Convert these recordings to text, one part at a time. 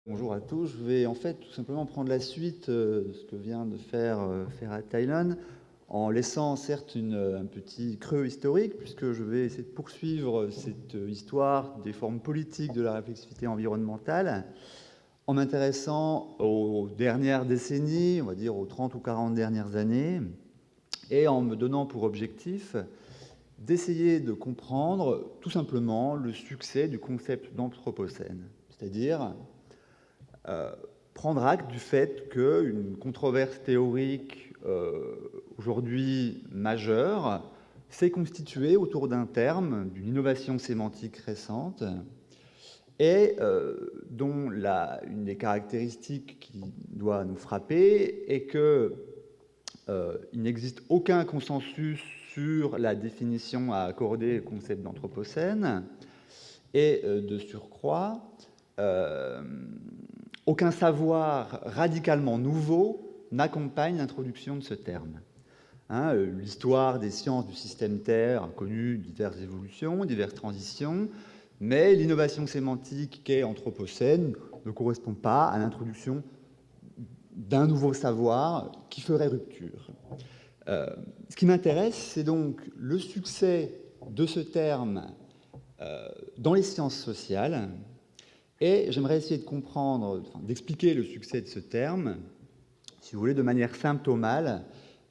Bonjour à tous. Je vais en fait tout simplement prendre la suite de ce que vient de faire Ferhat Taylan, en laissant certes un petit creux historique, puisque je vais essayer de poursuivre cette histoire des formes politiques de la réflexivité environnementale, en m'intéressant aux dernières décennies, on va dire aux 30 ou 40 dernières années, et en me donnant pour objectif d'essayer de comprendre tout simplement le succès du concept d'anthropocène, c'est-à-dire prendre acte du fait qu'une controverse théorique aujourd'hui majeure s'est constituée autour d'un terme, d'une innovation sémantique récente, et dont une des caractéristiques qui doit nous frapper est qu'il n'existe aucun consensus sur la définition à accorder au concept d'anthropocène, et de surcroît, aucun savoir radicalement nouveau n'accompagne l'introduction de ce terme. L'histoire des sciences du système Terre a connu diverses évolutions, diverses transitions, mais l'innovation sémantique qu'est Anthropocène ne correspond pas à l'introduction d'un nouveau savoir qui ferait rupture. Ce qui m'intéresse, c'est donc le succès de ce terme dans les sciences sociales, et j'aimerais essayer de comprendre, d'expliquer le succès de ce terme, si vous voulez, de manière symptomale,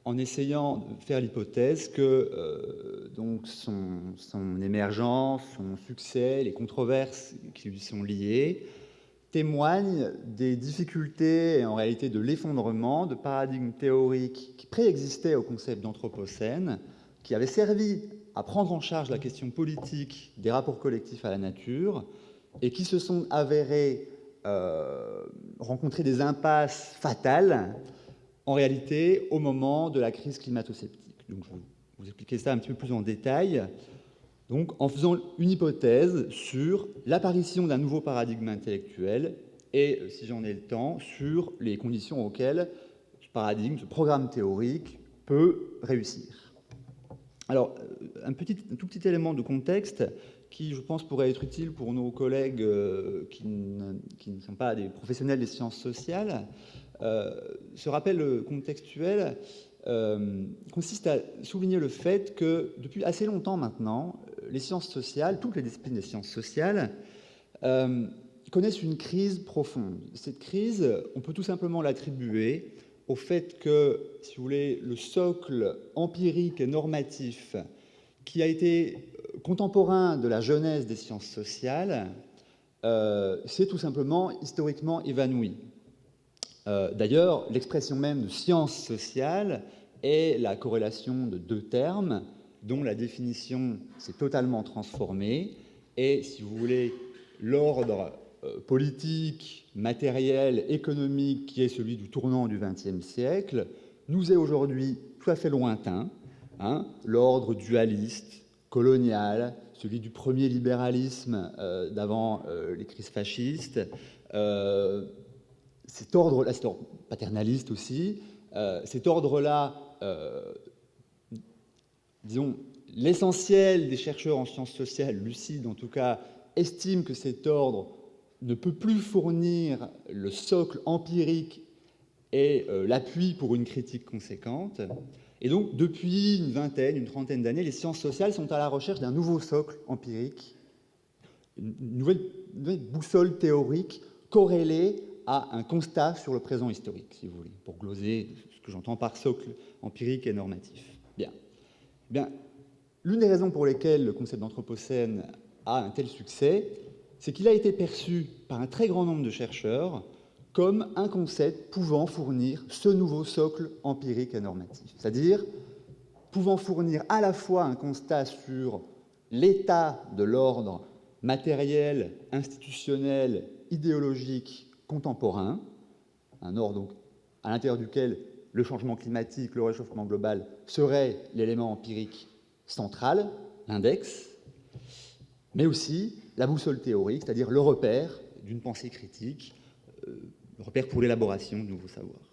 en essayant de faire l'hypothèse que donc son émergence, son succès, les controverses qui lui sont liées, témoignent des difficultés et en réalité de l'effondrement de paradigmes théoriques qui préexistaient au concept d'anthropocène, qui avaient servi à prendre en charge la question politique des rapports collectifs à la nature, et qui se sont avérés rencontrer des impasses fatales, en réalité, au moment de la crise climato-sceptique. Donc, je vais vous expliquer ça un petit peu plus en détail, donc, en faisant une hypothèse sur l'apparition d'un nouveau paradigme intellectuel et, si j'en ai le temps, sur les conditions auxquelles ce paradigme, ce programme théorique peut réussir. Alors, un tout petit élément de contexte qui, je pense, pourrait être utile pour nos collègues qui ne sont pas des professionnels des sciences sociales. Ce rappel contextuel consiste à souligner le fait que, depuis assez longtemps maintenant, les sciences sociales, toutes les disciplines des sciences sociales, connaissent une crise profonde. Cette crise, on peut tout simplement l'attribuer au fait que, si vous voulez, le socle empirique et normatif qui a été contemporain de la genèse des sciences sociales s'est tout simplement historiquement évanoui. D'ailleurs, l'expression même de sciences sociales est la corrélation de deux termes dont la définition s'est totalement transformée, et, si vous voulez, l'ordre politique, matériel, économique qui est celui du tournant du XXe siècle nous est aujourd'hui tout à fait lointain. L'ordre dualiste, colonial, celui du premier libéralisme d'avant les crises fascistes, cet ordre-là, cet ordre paternaliste aussi, cet ordre-là, disons, l'essentiel des chercheurs en sciences sociales, lucides en tout cas, estiment que cet ordre ne peut plus fournir le socle empirique et l'appui pour une critique conséquente. Et donc, depuis une vingtaine, une trentaine d'années, les sciences sociales sont à la recherche d'un nouveau socle empirique, une nouvelle boussole théorique corrélée à un constat sur le présent historique, si vous voulez, pour gloser ce que j'entends par socle empirique et normatif. Bien, l'une des raisons pour lesquelles le concept d'anthropocène a un tel succès, c'est qu'il a été perçu par un très grand nombre de chercheurs comme un concept pouvant fournir ce nouveau socle empirique et normatif, c'est-à-dire pouvant fournir à la fois un constat sur l'état de l'ordre matériel, institutionnel, idéologique contemporain, un ordre donc, à l'intérieur duquel le changement climatique, le réchauffement global serait l'élément empirique central, l'index, mais aussi la boussole théorique, c'est-à-dire le repère d'une pensée critique, le repère pour l'élaboration de nouveaux savoirs.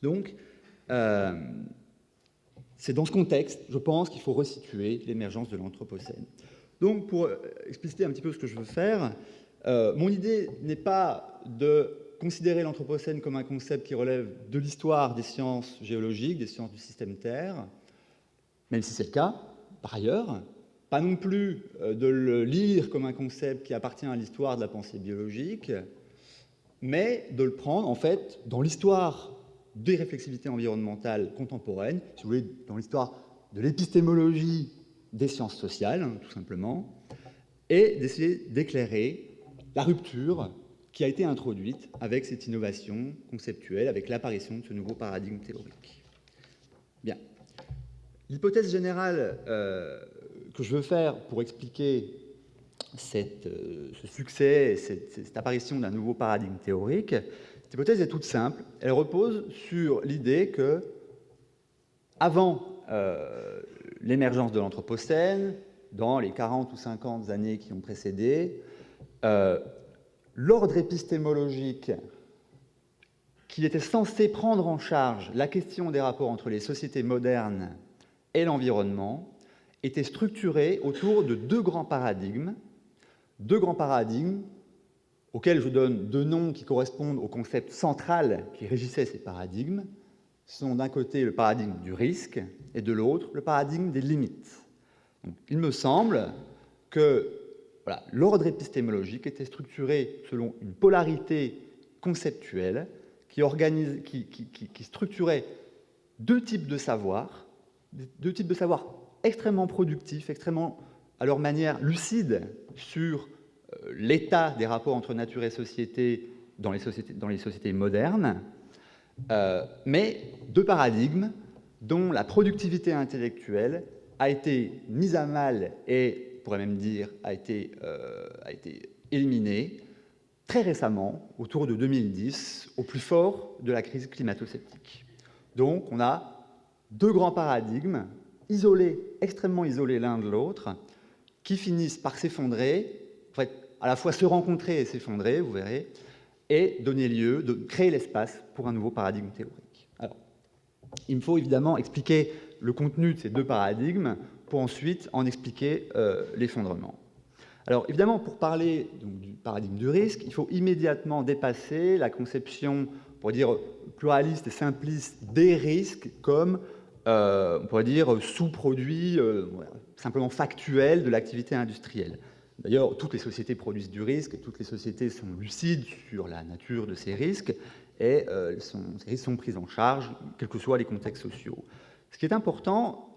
Donc, c'est dans ce contexte, je pense, qu'il faut resituer l'émergence de l'Anthropocène. Donc, pour expliciter un petit peu ce que je veux faire, Mon idée n'est pas de considérer l'Anthropocène comme un concept qui relève de l'histoire des sciences géologiques, des sciences du système Terre, même si c'est le cas, par ailleurs, pas non plus de le lire comme un concept qui appartient à l'histoire de la pensée biologique, mais de le prendre, en fait, dans l'histoire des réflexivités environnementales contemporaines, si vous voulez, dans l'histoire de l'épistémologie des sciences sociales, tout simplement, et d'essayer d'éclairer la rupture qui a été introduite avec cette innovation conceptuelle, avec l'apparition de ce nouveau paradigme théorique. Bien. L'hypothèse générale que je veux faire pour expliquer ce succès, cette apparition d'un nouveau paradigme théorique, cette hypothèse est toute simple. Elle repose sur l'idée que, avant l'émergence de l'Anthropocène, dans les 40 ou 50 années qui ont précédé, l'ordre épistémologique qui était censé prendre en charge la question des rapports entre les sociétés modernes et l'environnement était structuré autour de deux grands paradigmes auxquels je donne deux noms qui correspondent au concept central qui régissait ces paradigmes, sont d'un côté le paradigme du risque et de l'autre le paradigme des limites. Donc, il me semble que voilà, l'ordre épistémologique était structuré selon une polarité conceptuelle qui structurait deux types de savoirs extrêmement productifs, extrêmement, à leur manière, lucides sur l'état des rapports entre nature et société dans les sociétés modernes, mais deux paradigmes dont la productivité intellectuelle a été mise à mal et, on pourrait même dire, a été éliminée très récemment, autour de 2010, au plus fort de la crise climato-sceptique. Donc, on a deux grands paradigmes, isolés, extrêmement isolés l'un de l'autre, qui finissent par s'effondrer, en fait, à la fois se rencontrer et s'effondrer, vous verrez, et donner lieu, de créer l'espace pour un nouveau paradigme théorique. Alors, il me faut évidemment expliquer le contenu de ces deux paradigmes pour ensuite en expliquer l'effondrement. Alors, évidemment, pour parler donc, du paradigme du risque, il faut immédiatement dépasser la conception, on pourrait dire, pluraliste et simpliste des risques comme, on pourrait dire, sous-produit simplement factuel de l'activité industrielle. D'ailleurs, toutes les sociétés produisent du risque, toutes les sociétés sont lucides sur la nature de ces risques, et ces risques sont pris en charge, quels que soient les contextes sociaux. Ce qui est important,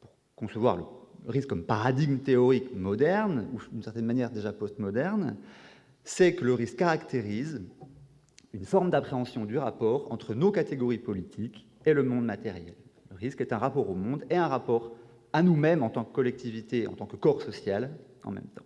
pour concevoir le risque comme paradigme théorique moderne, ou d'une certaine manière déjà postmoderne, c'est que le risque caractérise une forme d'appréhension du rapport entre nos catégories politiques et le monde matériel. Le risque est un rapport au monde et un rapport à nous-mêmes en tant que collectivité, en tant que corps social, en même temps.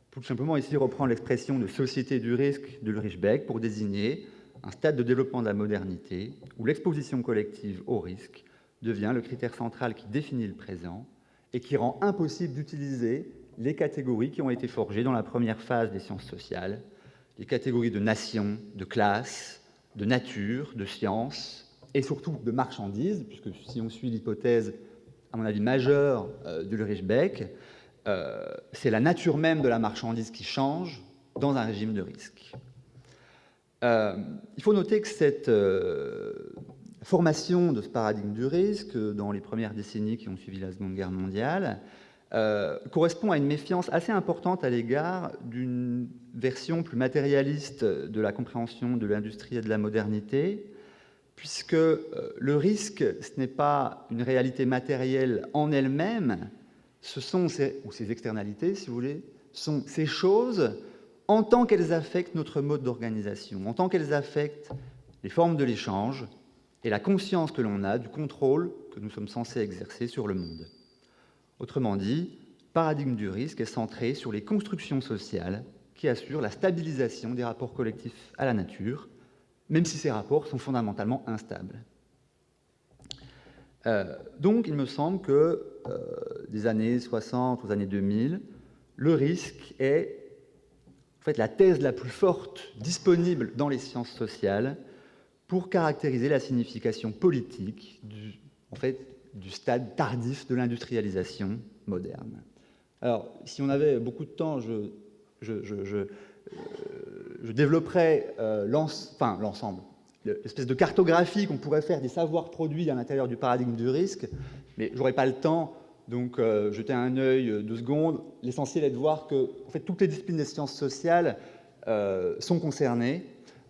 Pour tout simplement ici reprendre l'expression de société du risque de Ulrich Beck pour désigner un stade de développement de la modernité où l'exposition collective au risque devient le critère central qui définit le présent et qui rend impossible d'utiliser les catégories qui ont été forgées dans la première phase des sciences sociales, les catégories de nation, de classe, de nature, de science, et surtout de marchandises, puisque si on suit l'hypothèse, à mon avis, majeure d'Ulrich Beck, c'est la nature même de la marchandise qui change dans un régime de risque. Il faut noter que cette formation de ce paradigme du risque dans les premières décennies qui ont suivi la Seconde Guerre mondiale correspond à une méfiance assez importante à l'égard d'une version plus matérialiste de la compréhension de l'industrie et de la modernité, puisque le risque, ce n'est pas une réalité matérielle en elle-même, ce sont ces externalités, si vous voulez, sont ces choses en tant qu'elles affectent notre mode d'organisation, en tant qu'elles affectent les formes de l'échange et la conscience que l'on a du contrôle que nous sommes censés exercer sur le monde. Autrement dit, le paradigme du risque est centré sur les constructions sociales qui assurent la stabilisation des rapports collectifs à la nature, même si ces rapports sont fondamentalement instables. Donc, il me semble que des années 60 aux années 2000, le risque est en fait la thèse la plus forte disponible dans les sciences sociales pour caractériser la signification politique du stade tardif de l'industrialisation moderne. Alors, si on avait beaucoup de temps, je je développerai l'ensemble, l'espèce de cartographie qu'on pourrait faire des savoirs produits à l'intérieur du paradigme du risque, mais je n'aurai pas le temps, donc jeter un œil 2 secondes. L'essentiel est de voir que en fait, toutes les disciplines des sciences sociales sont concernées,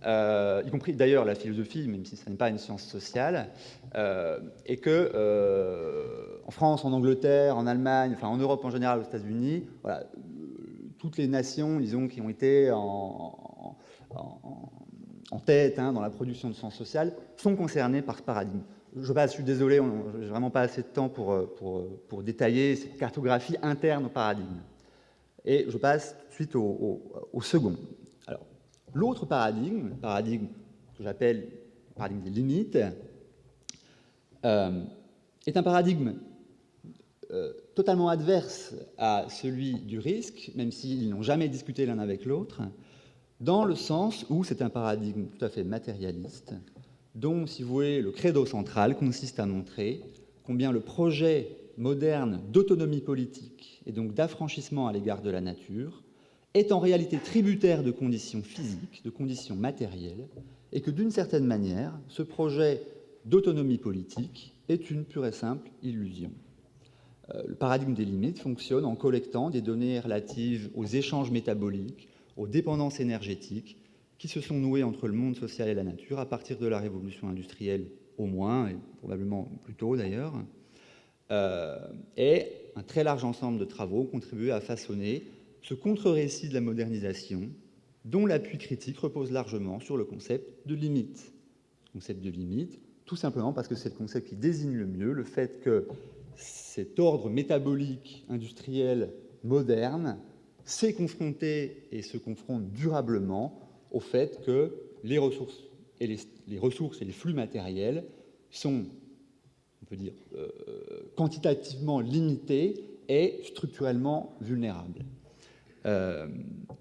y compris d'ailleurs la philosophie, même si ce n'est pas une science sociale, et que en France, en Angleterre, en Allemagne, enfin en Europe en général, aux États-Unis, voilà, toutes les nations, disons, qui ont été en tête dans la production de sciences sociales sont concernées par ce paradigme. Je suis désolé, je n'ai vraiment pas assez de temps pour détailler cette cartographie interne au paradigme. Et je passe tout de suite au second. Alors, l'autre paradigme, le paradigme que j'appelle le paradigme des limites, est un paradigme totalement adverse à celui du risque, même s'ils n'ont jamais discuté l'un avec l'autre, dans le sens où c'est un paradigme tout à fait matérialiste, dont, si vous voulez, le credo central consiste à montrer combien le projet moderne d'autonomie politique et donc d'affranchissement à l'égard de la nature est en réalité tributaire de conditions physiques, de conditions matérielles, et que d'une certaine manière, ce projet d'autonomie politique est une pure et simple illusion. Le paradigme des limites fonctionne en collectant des données relatives aux échanges métaboliques, aux dépendances énergétiques qui se sont nouées entre le monde social et la nature à partir de la révolution industrielle au moins, et probablement plus tôt d'ailleurs, et un très large ensemble de travaux ont contribué à façonner ce contre-récit de la modernisation dont l'appui critique repose largement sur le concept de limite. Le concept de limite, tout simplement parce que c'est le concept qui désigne le mieux le fait que cet ordre métabolique industriel moderne s'est confronté et se confronte durablement au fait que les ressources et les flux matériels sont, on peut dire, quantitativement limités et structurellement vulnérables.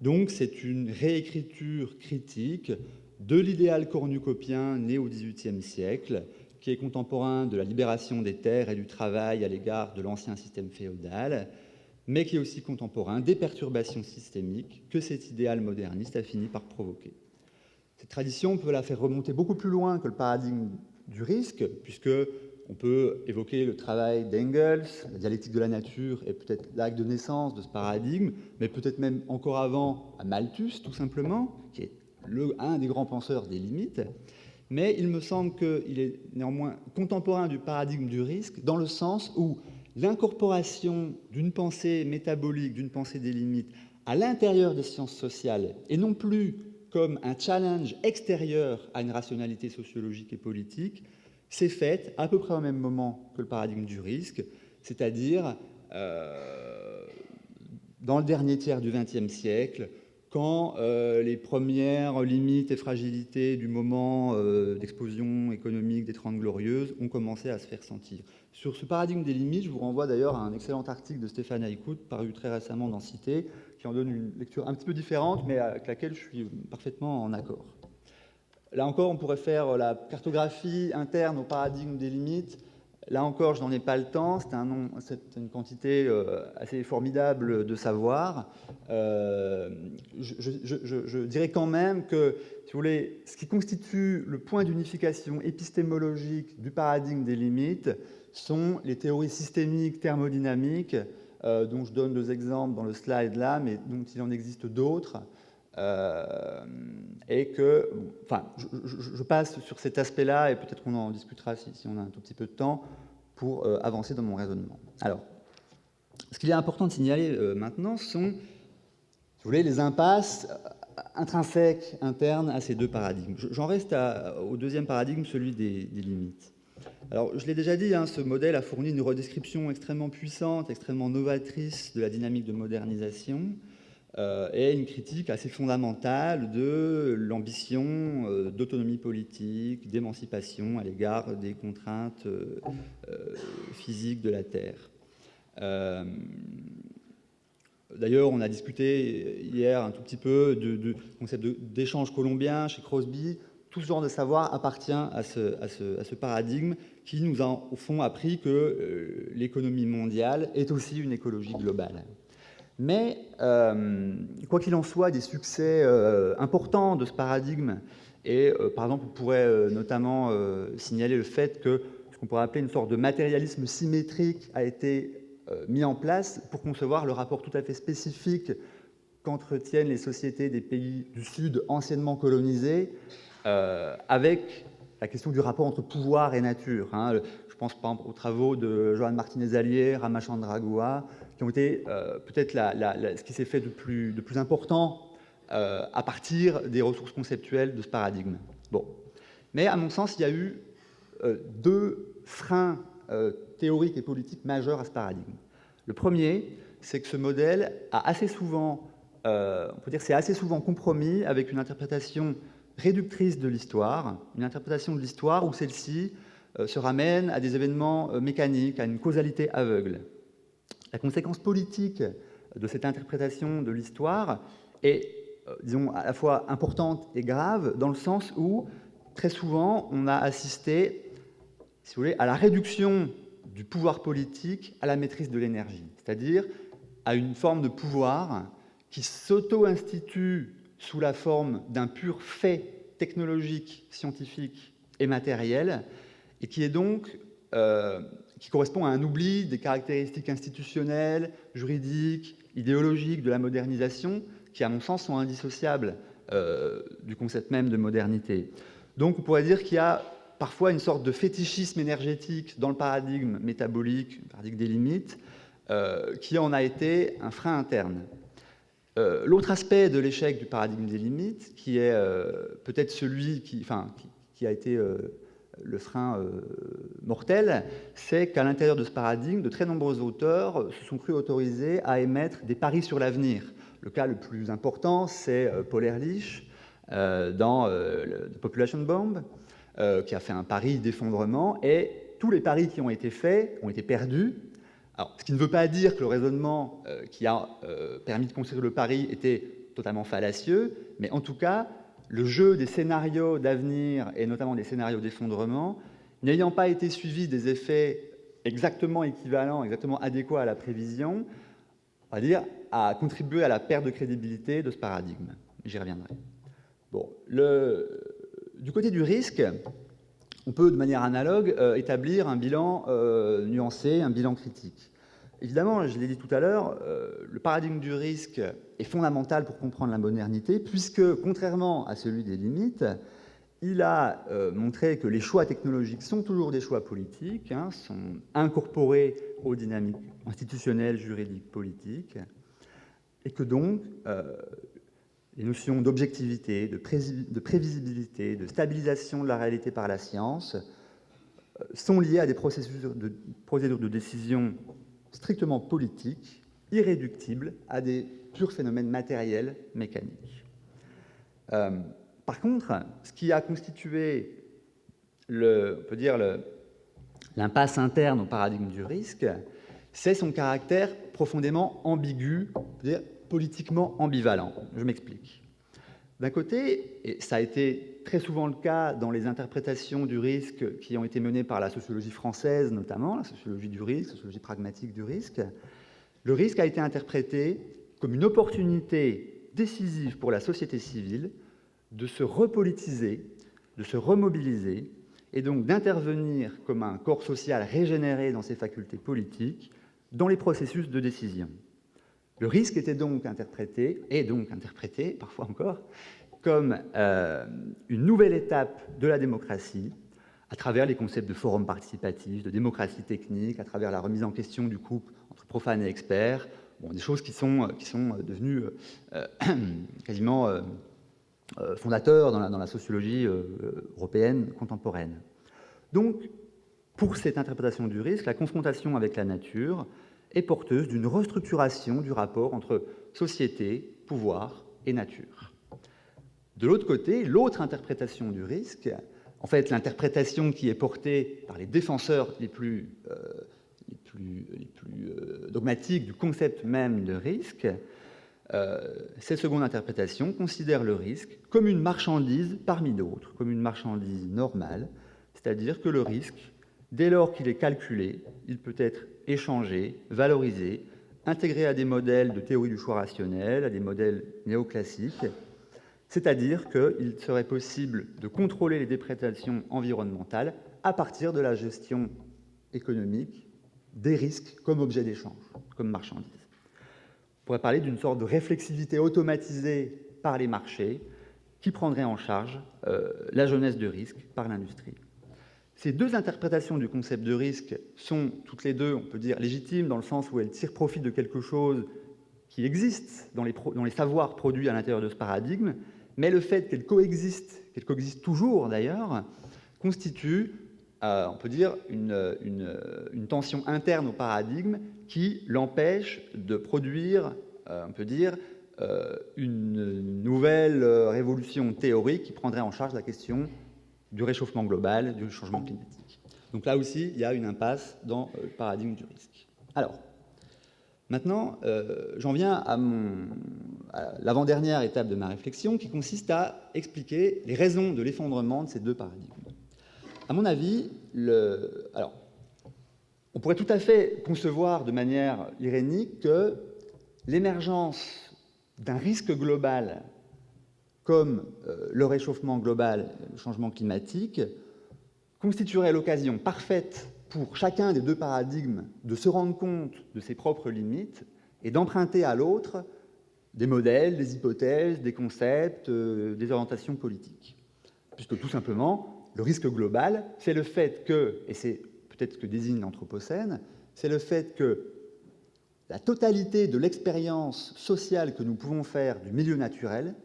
Donc c'est une réécriture critique de l'idéal cornucopien né au XVIIIe siècle, qui est contemporain de la libération des terres et du travail à l'égard de l'ancien système féodal, mais qui est aussi contemporain des perturbations systémiques que cet idéal moderniste a fini par provoquer. Cette tradition, on peut la faire remonter beaucoup plus loin que le paradigme du risque, puisque on peut évoquer le travail d'Engels, la dialectique de la nature est peut-être l'acte de naissance de ce paradigme, mais peut-être même encore avant à Malthus, tout simplement, qui est un des grands penseurs des limites. Mais il me semble qu'il est néanmoins contemporain du paradigme du risque, dans le sens où l'incorporation d'une pensée métabolique, d'une pensée des limites, à l'intérieur des sciences sociales, et non plus comme un challenge extérieur à une rationalité sociologique et politique, s'est faite à peu près au même moment que le paradigme du risque, c'est-à-dire dans le dernier tiers du XXe siècle, quand les premières limites et fragilités du moment d'explosion économique des Trente Glorieuses ont commencé à se faire sentir. Sur ce paradigme des limites, je vous renvoie d'ailleurs à un excellent article de Stéphane Haïkout, paru très récemment dans Cité, qui en donne une lecture un petit peu différente, mais avec laquelle je suis parfaitement en accord. Là encore, on pourrait faire la cartographie interne au paradigme des limites. Là encore, je n'en ai pas le temps, c'est une quantité assez formidable de savoir. Je dirais quand même que, si vous voulez, ce qui constitue le point d'unification épistémologique du paradigme des limites sont les théories systémiques thermodynamiques, dont je donne 2 exemples dans le slide là, mais dont il en existe d'autres. Et que, enfin, je passe sur cet aspect-là, et peut-être qu'on en discutera si on a un tout petit peu de temps, pour avancer dans mon raisonnement. Alors, ce qu'il est important de signaler maintenant sont, si vous voulez, les impasses intrinsèques, internes à ces 2 paradigmes. J'en reste au deuxième paradigme, celui des limites. Alors, je l'ai déjà dit, ce modèle a fourni une redescription extrêmement puissante, extrêmement novatrice de la dynamique de modernisation, et une critique assez fondamentale de l'ambition d'autonomie politique, d'émancipation à l'égard des contraintes physiques de la Terre. D'ailleurs, on a discuté hier un tout petit peu du concept d'échange colombien chez Crosby. Tout ce genre de savoir appartient à ce paradigme qui nous a, au fond, appris que l'économie mondiale est aussi une écologie globale. Mais, quoi qu'il en soit, des succès importants de ce paradigme, et par exemple, on pourrait notamment signaler le fait que ce qu'on pourrait appeler une sorte de matérialisme symétrique a été mis en place pour concevoir le rapport tout à fait spécifique qu'entretiennent les sociétés des pays du Sud anciennement colonisés avec la question du rapport entre pouvoir et nature. Je pense par exemple aux travaux de Joan Martinez-Allier, Ramachandra Guha, qui ont été peut-être ce qui s'est fait de plus important à partir des ressources conceptuelles de ce paradigme. Bon. Mais à mon sens, il y a eu deux freins théoriques et politiques majeurs à ce paradigme. Le premier, c'est que ce modèle a assez souvent, on peut dire, c'est assez souvent compromis avec une interprétation réductrice de l'histoire, une interprétation de l'histoire où celle-ci se ramène à des événements mécaniques, à une causalité aveugle. La conséquence politique de cette interprétation de l'histoire est, disons, à la fois importante et grave, dans le sens où, très souvent, on a assisté, si vous voulez, à la réduction du pouvoir politique à la maîtrise de l'énergie, c'est-à-dire à une forme de pouvoir qui s'auto-institue sous la forme d'un pur fait technologique, scientifique et matériel, et qui est donc qui correspond à un oubli des caractéristiques institutionnelles, juridiques, idéologiques de la modernisation, qui, à mon sens, sont indissociables du concept même de modernité. Donc, on pourrait dire qu'il y a parfois une sorte de fétichisme énergétique dans le paradigme métabolique, le paradigme des limites, qui en a été un frein interne. L'autre aspect de l'échec du paradigme des limites, qui est peut-être celui qui a été le frein mortel, c'est qu'à l'intérieur de ce paradigme, de très nombreux auteurs se sont crus autorisés à émettre des paris sur l'avenir. Le cas le plus important, c'est Paul Ehrlich dans The Population Bomb, qui a fait un pari d'effondrement, et tous les paris qui ont été faits ont été perdus. Alors, ce qui ne veut pas dire que le raisonnement qui a permis de construire le pari était totalement fallacieux, mais en tout cas, le jeu des scénarios d'avenir, et notamment des scénarios d'effondrement, n'ayant pas été suivi des effets exactement équivalents, exactement adéquats à la prévision, on va dire, a contribué à la perte de crédibilité de ce paradigme. J'y reviendrai. Bon, du côté du risque, on peut, de manière analogue, établir un bilan nuancé, un bilan critique. Évidemment, je l'ai dit tout à l'heure, le paradigme du risque est fondamental pour comprendre la modernité, puisque, contrairement à celui des limites, il a montré que les choix technologiques sont toujours des choix politiques, sont incorporés aux dynamiques institutionnelles, juridiques, politiques, et que donc les notions d'objectivité, de prévisibilité, de stabilisation de la réalité par la science sont liées à des procédures de décision strictement politiques, irréductibles à des purs phénomènes matériels, mécaniques. Par contre, ce qui a constitué, on peut dire, l'impasse interne au paradigme du risque, c'est son caractère profondément ambigu, c'est-à-dire politiquement ambivalent. Je m'explique. D'un côté, et ça a été très souvent le cas dans les interprétations du risque qui ont été menées par la sociologie française, notamment, la sociologie du risque, la sociologie pragmatique du risque, le risque a été interprété comme une opportunité décisive pour la société civile de se repolitiser, de se remobiliser, et donc d'intervenir comme un corps social régénéré dans ses facultés politiques dans les processus de décision. Le risque était donc interprété, parfois encore, comme une nouvelle étape de la démocratie, à travers les concepts de forum participatif, de démocratie technique, à travers la remise en question du couple entre profanes et experts, des choses qui sont devenues quasiment fondateurs dans la sociologie européenne contemporaine. Donc, pour cette interprétation du risque, la confrontation avec la nature est porteuse d'une restructuration du rapport entre société, pouvoir et nature. De l'autre côté, l'autre interprétation du risque, en fait l'interprétation qui est portée par les défenseurs les plus dogmatiques du concept même de risque, cette seconde interprétation considère le risque comme une marchandise parmi d'autres, comme une marchandise normale, c'est-à-dire que le risque, dès lors qu'il est calculé, il peut être échangé, valorisé, intégrés à des modèles de théorie du choix rationnel, à des modèles néoclassiques, c'est-à-dire qu'il serait possible de contrôler les déprédations environnementales à partir de la gestion économique des risques comme objet d'échange, comme marchandise. On pourrait parler d'une sorte de réflexivité automatisée par les marchés qui prendrait en charge la jeunesse de risque par l'industrie. Ces deux interprétations du concept de risque sont toutes les deux, on peut dire, légitimes dans le sens où elles tirent profit de quelque chose qui existe dans les savoirs produits à l'intérieur de ce paradigme, mais le fait qu'elles coexistent toujours d'ailleurs, constitue, on peut dire, une tension interne au paradigme qui l'empêche de produire, on peut dire, une nouvelle révolution théorique qui prendrait en charge la question du réchauffement global, du changement climatique. Donc là aussi, il y a une impasse dans le paradigme du risque. Alors, maintenant, j'en viens à l'avant-dernière étape de ma réflexion, qui consiste à expliquer les raisons de l'effondrement de ces deux paradigmes. À mon avis, on pourrait tout à fait concevoir de manière irénique que l'émergence d'un risque global comme le réchauffement global, le changement climatique, constituerait l'occasion parfaite pour chacun des deux paradigmes de se rendre compte de ses propres limites et d'emprunter à l'autre des modèles, des hypothèses, des concepts, des orientations politiques. Puisque tout simplement, le risque global, c'est le fait que, et c'est peut-être ce que désigne l'Anthropocène, c'est le fait que la totalité de l'expérience sociale que nous pouvons faire du milieu naturel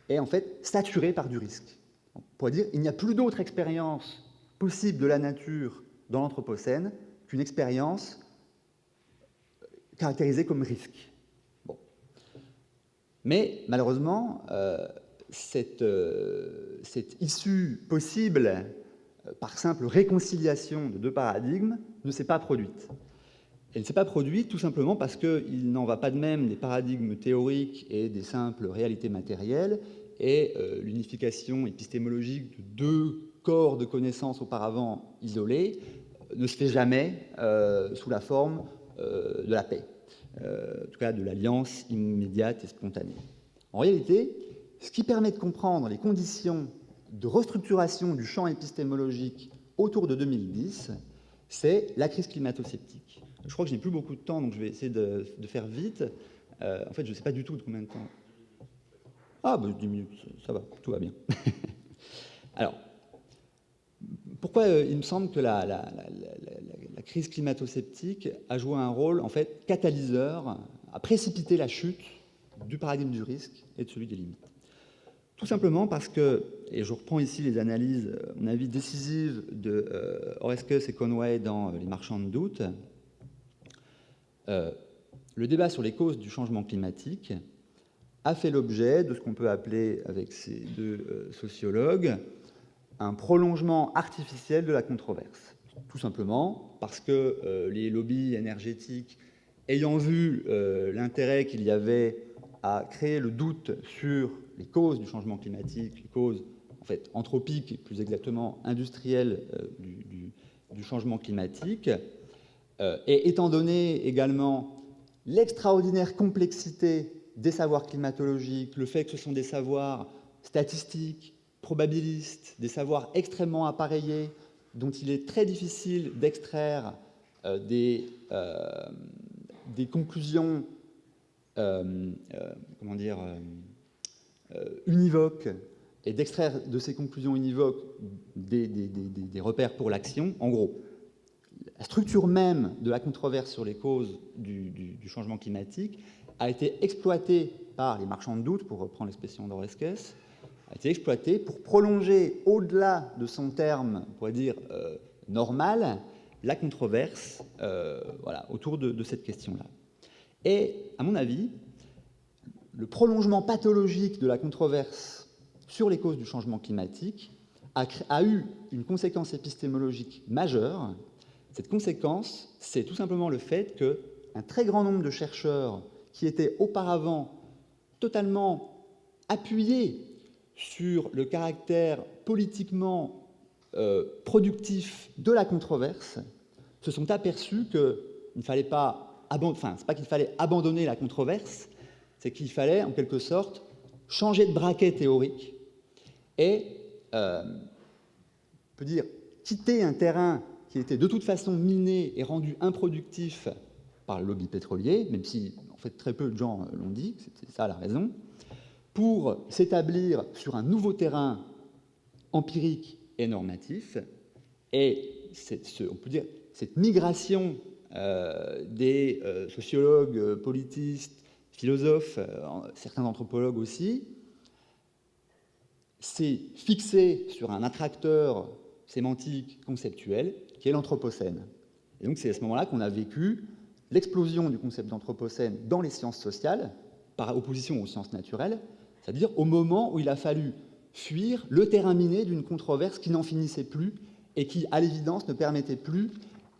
est en fait saturée par du risque. On pourrait dire qu'il n'y a plus d'autre expérience possible de la nature dans l'Anthropocène qu'une expérience caractérisée comme risque. Bon. Mais malheureusement, cette issue possible par simple réconciliation de deux paradigmes ne s'est pas produite. Elle ne s'est pas produite tout simplement parce qu'il n'en va pas de même des paradigmes théoriques et des simples réalités matérielles, et l'unification épistémologique de deux corps de connaissances auparavant isolés ne se fait jamais sous la forme de la paix, en tout cas de l'alliance immédiate et spontanée. En réalité, ce qui permet de comprendre les conditions de restructuration du champ épistémologique autour de 2010, c'est la crise climato-sceptique. Je crois que je n'ai plus beaucoup de temps, donc je vais essayer de faire vite. En fait, je ne sais pas du tout de combien de temps. Ah, 10 minutes, ça va, tout va bien. Alors, pourquoi il me semble que la crise climato-sceptique a joué un rôle, en fait, catalyseur, a précipité la chute du paradigme du risque et de celui des limites? Tout simplement parce que, et je reprends ici les analyses, à mon avis, décisives de Oreskes et Conway dans Les marchands de doute, le débat sur les causes du changement climatique a fait l'objet de ce qu'on peut appeler, avec ces deux sociologues, un prolongement artificiel de la controverse. Tout simplement parce que les lobbies énergétiques, ayant vu l'intérêt qu'il y avait à créer le doute sur les causes du changement climatique, les causes en fait anthropiques et plus exactement industrielles du changement climatique, et étant donné également l'extraordinaire complexité des savoirs climatologiques, le fait que ce sont des savoirs statistiques, probabilistes, des savoirs extrêmement appareillés, dont il est très difficile d'extraire des conclusions univoques, et d'extraire de ces conclusions univoques des repères pour l'action. En gros, la structure même de la controverse sur les causes du changement climatique a été exploitée par les marchands de doute, pour reprendre l'expression d'Oreskes, a été exploitée pour prolonger au-delà de son terme, on pourrait dire, normal, la controverse autour de cette question-là. Et, à mon avis, le prolongement pathologique de la controverse sur les causes du changement climatique a eu une conséquence épistémologique majeure. Cette conséquence, c'est tout simplement le fait qu'un très grand nombre de chercheurs qui étaient auparavant totalement appuyés sur le caractère politiquement productif de la controverse se sont aperçus qu'il ne fallait pas c'est pas qu'il fallait abandonner la controverse, c'est qu'il fallait, en quelque sorte, changer de braquet théorique et, on peut dire, quitter un terrain qui était de toute façon miné et rendu improductif par le lobby pétrolier, même si, en fait, très peu de gens l'ont dit, c'était ça la raison, pour s'établir sur un nouveau terrain empirique et normatif. Et on peut dire, cette migration des sociologues, politistes, philosophes, certains anthropologues aussi, s'est fixé sur un attracteur sémantique conceptuel qui est l'anthropocène. Et donc c'est à ce moment-là qu'on a vécu l'explosion du concept d'anthropocène dans les sciences sociales, par opposition aux sciences naturelles, c'est-à-dire au moment où il a fallu fuir le terrain miné d'une controverse qui n'en finissait plus et qui, à l'évidence, ne permettait plus,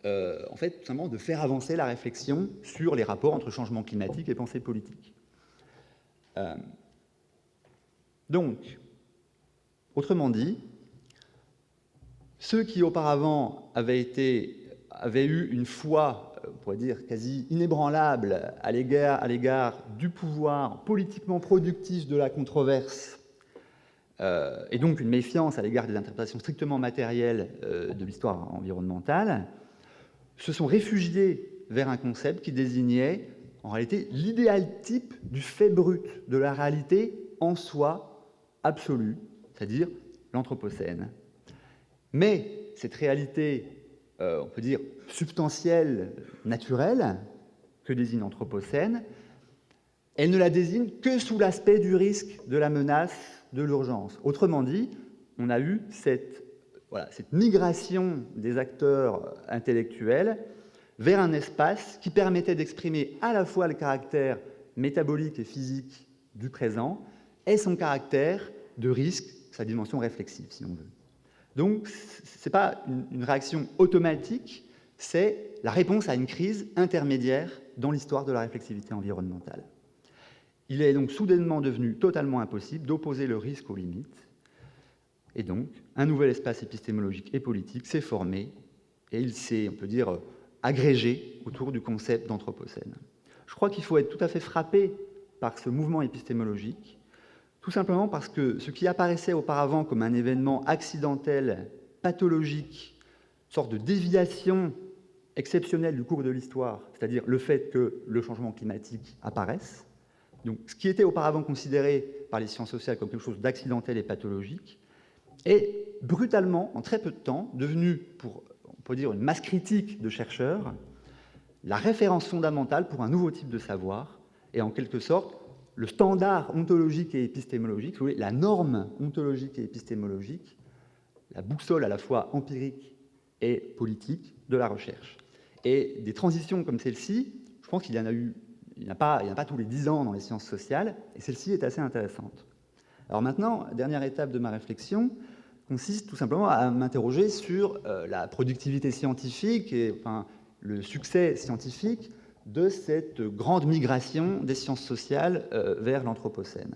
en fait, tout simplement de faire avancer la réflexion sur les rapports entre changement climatique et pensée politique. Donc, autrement dit, ceux qui auparavant avaient eu une foi, on pourrait dire, quasi inébranlable à l'égard du pouvoir politiquement productif de la controverse, et donc une méfiance à l'égard des interprétations strictement matérielles de l'histoire environnementale, se sont réfugiés vers un concept qui désignait en réalité l'idéal type du fait brut, de la réalité en soi absolue, c'est-à-dire l'anthropocène. Mais cette réalité, on peut dire, substantielle, naturelle, que désigne l'anthropocène, elle ne la désigne que sous l'aspect du risque, de la menace, de l'urgence. Autrement dit, on a eu cette migration des acteurs intellectuels vers un espace qui permettait d'exprimer à la fois le caractère métabolique et physique du présent et son caractère de risque, sa dimension réflexive, si on veut. Donc, ce n'est pas une réaction automatique, c'est la réponse à une crise intermédiaire dans l'histoire de la réflexivité environnementale. Il est donc soudainement devenu totalement impossible d'opposer le risque aux limites, et donc un nouvel espace épistémologique et politique s'est formé, et il s'est, on peut dire, agrégé autour du concept d'anthropocène. Je crois qu'il faut être tout à fait frappé par ce mouvement épistémologique, tout simplement parce que ce qui apparaissait auparavant comme un événement accidentel, pathologique, sorte de déviation exceptionnelle du cours de l'histoire, c'est-à-dire le fait que le changement climatique apparaisse, donc ce qui était auparavant considéré par les sciences sociales comme quelque chose d'accidentel et pathologique, est brutalement, en très peu de temps, devenu, pour, on peut dire, une masse critique de chercheurs, la référence fondamentale pour un nouveau type de savoir, et en quelque sorte, le standard ontologique et épistémologique, vous voyez, la norme ontologique et épistémologique, la boussole à la fois empirique et politique de la recherche. Et des transitions comme celle-ci, je pense qu'il y en a eu, il n'y en a pas tous les 10 ans dans les sciences sociales, et celle-ci est assez intéressante. Alors maintenant, dernière étape de ma réflexion consiste tout simplement à m'interroger sur la productivité scientifique et le succès scientifique de cette grande migration des sciences sociales vers l'anthropocène.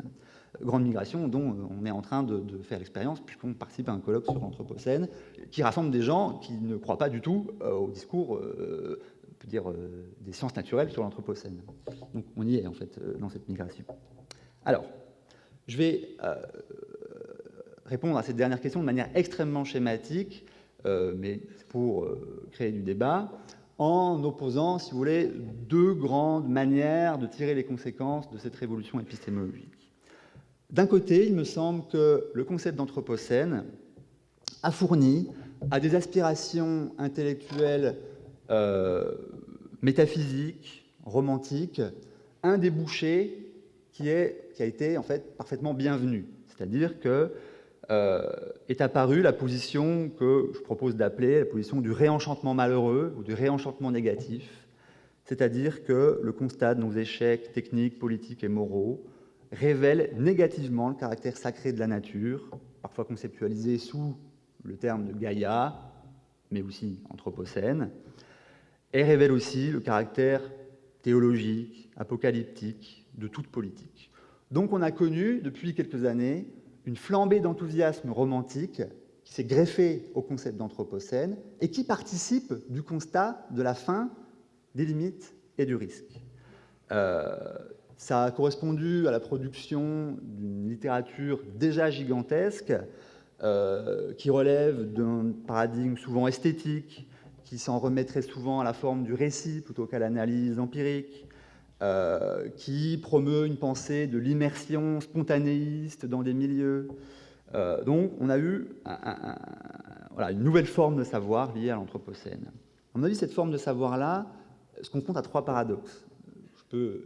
Grande migration dont on est en train de faire l'expérience puisqu'on participe à un colloque sur l'anthropocène qui rassemble des gens qui ne croient pas du tout au discours on peut dire, des sciences naturelles sur l'anthropocène. Donc on y est en fait dans cette migration. Alors, je vais répondre à cette dernière question de manière extrêmement schématique, mais pour créer du débat, en opposant, si vous voulez, deux grandes manières de tirer les conséquences de cette révolution épistémologique. D'un côté, il me semble que le concept d'anthropocène a fourni à des aspirations intellectuelles métaphysiques, romantiques, un débouché qui a été en fait parfaitement bienvenu. C'est-à-dire que est apparue la position que je propose d'appeler la position du réenchantement malheureux ou du réenchantement négatif, c'est-à-dire que le constat de nos échecs techniques, politiques et moraux révèle négativement le caractère sacré de la nature, parfois conceptualisé sous le terme de Gaïa, mais aussi anthropocène, et révèle aussi le caractère théologique, apocalyptique de toute politique. Donc on a connu depuis quelques années une flambée d'enthousiasme romantique qui s'est greffée au concept d'anthropocène et qui participe du constat de la fin des limites et du risque. Ça a correspondu à la production d'une littérature déjà gigantesque, qui relève d'un paradigme souvent esthétique, qui s'en remettrait souvent à la forme du récit plutôt qu'à l'analyse empirique, qui promeut une pensée de l'immersion spontanéiste dans des milieux. Donc on a eu voilà, une nouvelle forme de savoir liée à l'Anthropocène. À mon avis, cette forme de savoir-là se confronte à trois paradoxes. Je peux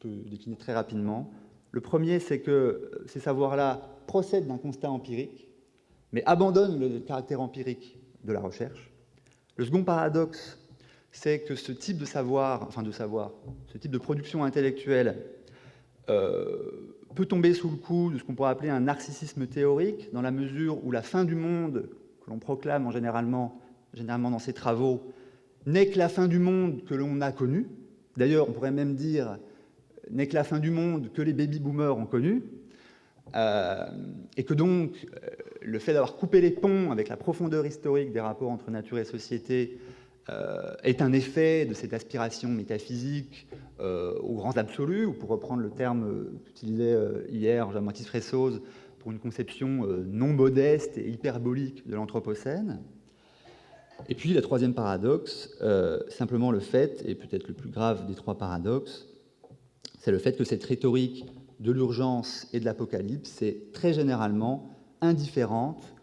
décliner très rapidement. Le premier, c'est que ces savoirs-là procèdent d'un constat empirique, mais abandonnent le caractère empirique de la recherche. Le second paradoxe, c'est que ce type de savoir, ce type de production intellectuelle peut tomber sous le coup de ce qu'on pourrait appeler un narcissisme théorique, dans la mesure où la fin du monde que l'on proclame généralement dans ses travaux n'est que la fin du monde que l'on a connu. D'ailleurs, on pourrait même dire n'est que la fin du monde que les baby-boomers ont connu, et que donc le fait d'avoir coupé les ponts avec la profondeur historique des rapports entre nature et société est un effet de cette aspiration métaphysique aux grands absolus, ou pour reprendre le terme qu'utilisait hier Jean-Baptiste Fressoz pour une conception non modeste et hyperbolique de l'Anthropocène. Et puis, le troisième paradoxe, simplement le fait, et peut-être le plus grave des trois paradoxes, c'est le fait que cette rhétorique de l'urgence et de l'apocalypse est très généralement indifférente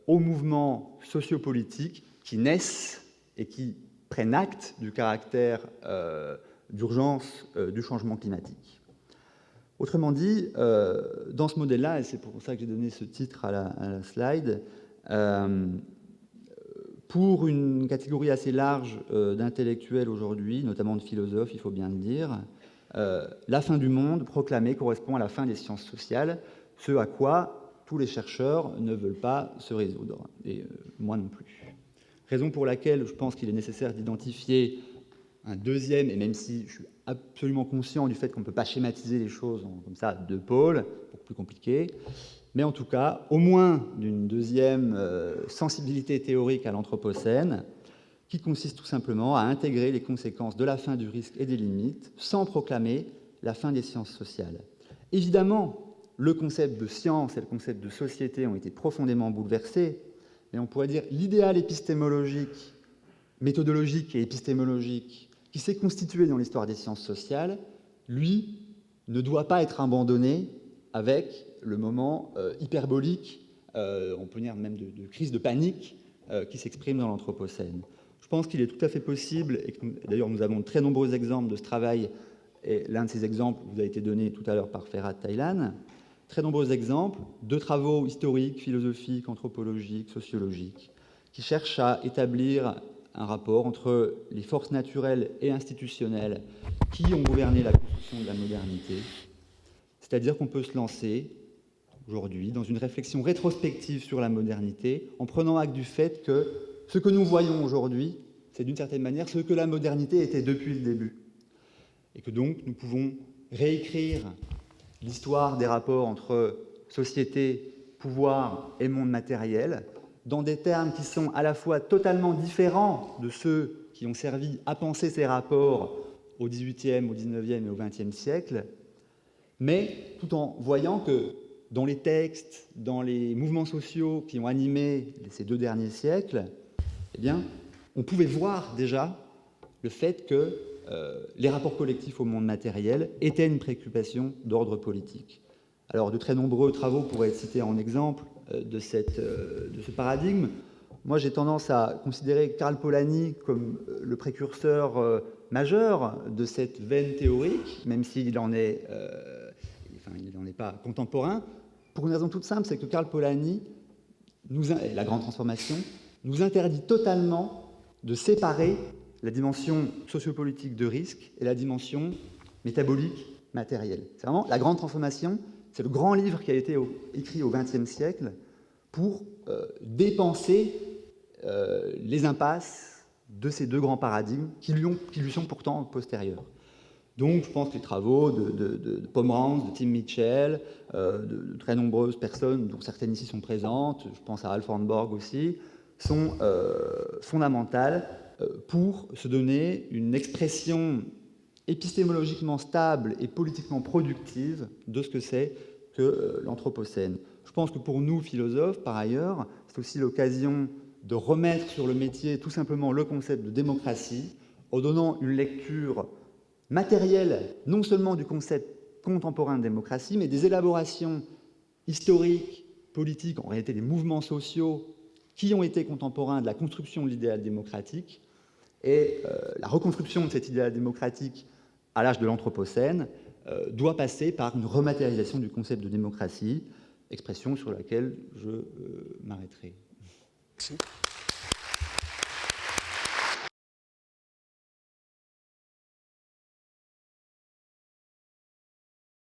aux mouvements sociopolitiques qui naissent et qui prennent acte du caractère d'urgence du changement climatique. Autrement dit, dans ce modèle-là, et c'est pour ça que j'ai donné ce titre à la slide, pour une catégorie assez large d'intellectuels aujourd'hui, notamment de philosophes, il faut bien le dire, la fin du monde proclamée correspond à la fin des sciences sociales, ce à quoi tous les chercheurs ne veulent pas se résoudre, et moi non plus. Raison pour laquelle je pense qu'il est nécessaire d'identifier un deuxième, et même si je suis absolument conscient du fait qu'on ne peut pas schématiser les choses comme ça, deux pôles, beaucoup plus compliqué, mais en tout cas, au moins d'une deuxième sensibilité théorique à l'Anthropocène, qui consiste tout simplement à intégrer les conséquences de la fin du risque et des limites sans proclamer la fin des sciences sociales. Évidemment, le concept de science et le concept de société ont été profondément bouleversés, mais on pourrait dire l'idéal épistémologique, méthodologique et épistémologique qui s'est constitué dans l'histoire des sciences sociales, lui, ne doit pas être abandonné avec le moment hyperbolique, on peut dire même de crise de panique, qui s'exprime dans l'Anthropocène. Je pense qu'il est tout à fait possible, et d'ailleurs nous avons de très nombreux exemples de ce travail, et l'un de ces exemples vous a été donné tout à l'heure par Ferhat Taylan, très nombreux exemples de travaux historiques, philosophiques, anthropologiques, sociologiques, qui cherchent à établir un rapport entre les forces naturelles et institutionnelles qui ont gouverné la construction de la modernité. C'est-à-dire qu'on peut se lancer aujourd'hui dans une réflexion rétrospective sur la modernité en prenant acte du fait que ce que nous voyons aujourd'hui, c'est d'une certaine manière ce que la modernité était depuis le début. Et que donc nous pouvons réécrire l'histoire des rapports entre société, pouvoir et monde matériel dans des termes qui sont à la fois totalement différents de ceux qui ont servi à penser ces rapports au XVIIIe, au XIXe et au XXe siècle, mais tout en voyant que dans les textes, dans les mouvements sociaux qui ont animé ces 2 derniers siècles, eh bien, on pouvait voir déjà le fait que les rapports collectifs au monde matériel étaient une préoccupation d'ordre politique. Alors, de très nombreux travaux pourraient être cités en exemple de ce paradigme. Moi, j'ai tendance à considérer Karl Polanyi comme le précurseur majeur de cette veine théorique, même s'il n'en est, pas contemporain, pour une raison toute simple, c'est que Karl Polanyi, la grande transformation, nous interdit totalement de séparer la dimension sociopolitique de risque et la dimension métabolique matérielle. C'est vraiment la grande transformation, c'est le grand livre qui a été écrit au XXe siècle pour dépenser les impasses de ces 2 grands paradigmes qui lui sont pourtant postérieurs. Donc, je pense que les travaux de Pomerantz, de Tim Mitchell, de très nombreuses personnes, dont certaines ici sont présentes, je pense à Alf Hornborg aussi, sont fondamentales pour se donner une expression épistémologiquement stable et politiquement productive de ce que c'est que l'Anthropocène. Je pense que pour nous, philosophes, par ailleurs, c'est aussi l'occasion de remettre sur le métier tout simplement le concept de démocratie, en donnant une lecture matérielle, non seulement du concept contemporain de démocratie, mais des élaborations historiques, politiques, en réalité des mouvements sociaux qui ont été contemporains de la construction de l'idéal démocratique. Et la reconstruction de cet idéal démocratique à l'âge de l'Anthropocène doit passer par une rematérialisation du concept de démocratie, expression sur laquelle je m'arrêterai. Merci.